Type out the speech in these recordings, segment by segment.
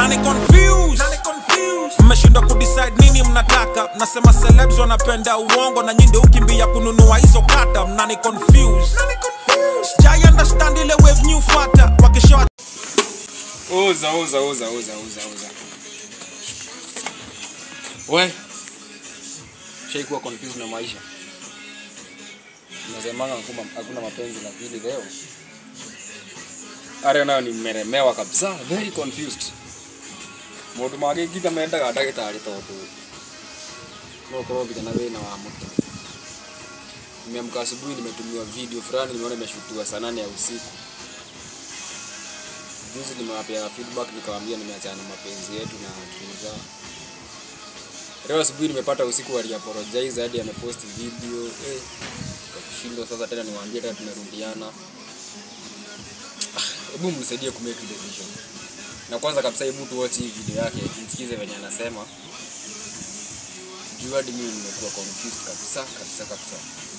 nani confused. Mmeshindwa kudecide nini mnataka. Mnasema celebs wanapenda uongo na nyinde ukimbia kununua hizo kata. Nani confused. Sijai understand ile wave new fata. Wakishoa Oza. We shaikuwa confused na maisha. Unasemanga hakuna mapenzi na pili leo. Are nayo nimeremewa kabisa, very confused. Modu mage kita menda ga dagitari toto. No korobi kana wena wa moto. Nimeamka asubuhi nimetumiwa video fulani nimeona imeshutiwa saa 8 ya usiku. Juzi nimewapea feedback nikawaambia nimeachana na mapenzi yetu na Triza. Leo asubuhi nimepata usiku wali apologize hadi amepost video. Kashindo sasa tena niwaambie tena tumerudiana. Hebu mnisaidie ku make decision. Na kwanza kabisa hebu tu watch hii video yake, msikize venye anasema. Jua dimi nimekuwa confused kabisa.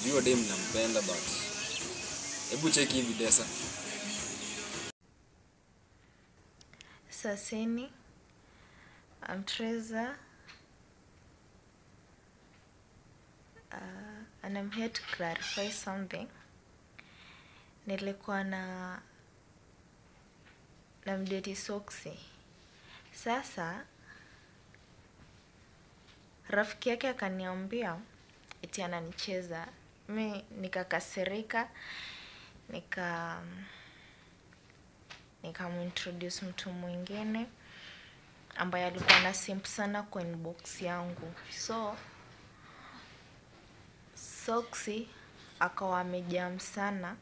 Jua dem nampenda but hebu check hii video sasa. Saseni, I'm Triza, and I'm here to clarify something. Nilikuwa na mdeti Soxy. Sasa rafiki yake akaniambia eti ananicheza. Mimi nikakasirika, nikamintroduce mtu mwingine ambaye alikuwa na simp sana kwa inbox yangu. So Soxy akawa amejam sana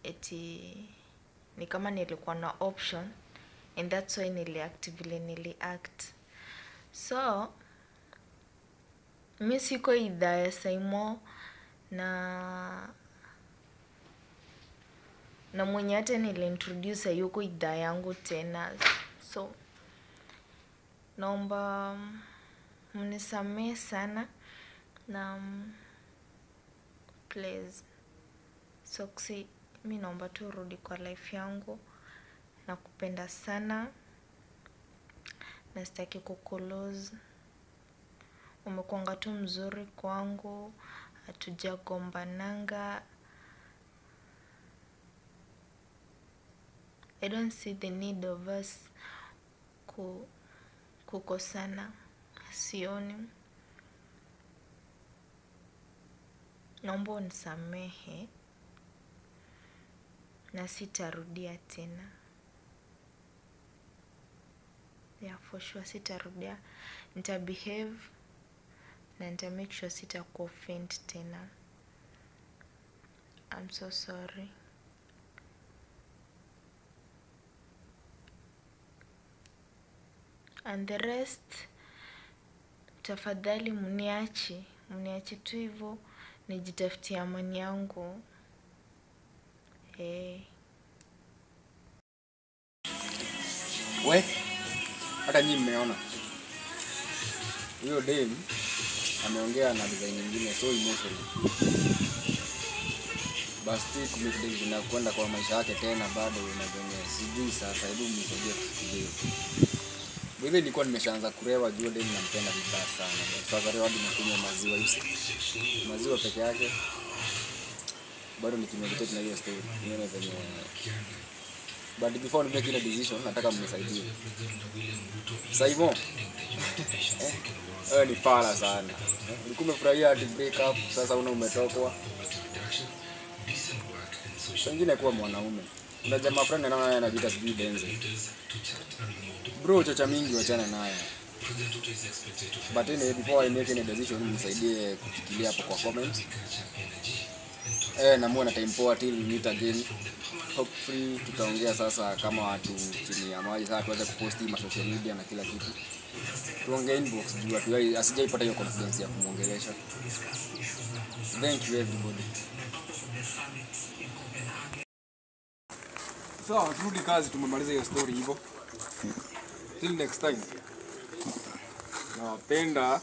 eti ni kama nilikuwa na option and that's why niliact. So mimi siko idhaa ya Saimo na mwenye hata niliintroduce yuko idhaa yangu tena. So naomba mnisamehe sana na please Soxy, mimi naomba tu rudi kwa life yangu. Nakupenda sana na sitaki kukulose. Umekuanga tu mzuri kwangu, hatujagombananga. I don't see the need of us kukosana. Sioni. Naomba unisamehe na sitarudia tena. Yeah, for sure sitarudia. Nita behave na nita make sure sitakuoffend tena. I'm so sorry. And the rest, tafadhali mniache tu hivyo nijitafutie amani yangu. We hata nyinyi mmeona huyo dem ameongea na design nyingine so emotional. Basti kumekidezi na kwenda kwa maisha yake tena bado inagonga. Sijui sasa hebu mnisaidie kufikiria. Wewe nilikuwa nimeshaanza kurewa jua dem nampenda vibaya sana. Sasa leo hadi nakunywa maziwa hizi. Maziwa peke yake. Bado nikimeditate na hiyo story. Nione venye. But before I make a decision, nataka mnisaidie. Saimo. Ni fala sana. Ulikuwa umefurahia hadi break up, sasa umetokwa. Sengine kuwa mwanaume. Kuna jamaa fulani anaona anajiita sijui Benze. Bro, chocha mingi wachana naye. But before I make any decision, mnisaidie kufikiria hapo kwa comments. Na muone time poa till we meet again. Hopefully tutaongea sasa kama watu chini ya maji. Sasa tuanze kuposti ma social media na kila kitu. Tuongee inbox juu atu asijaipata hiyo confidence ya kumuongelesha. Thank you everybody. So, turudi kazi, tumemaliza hiyo story hivyo. Till next time. Nawapenda.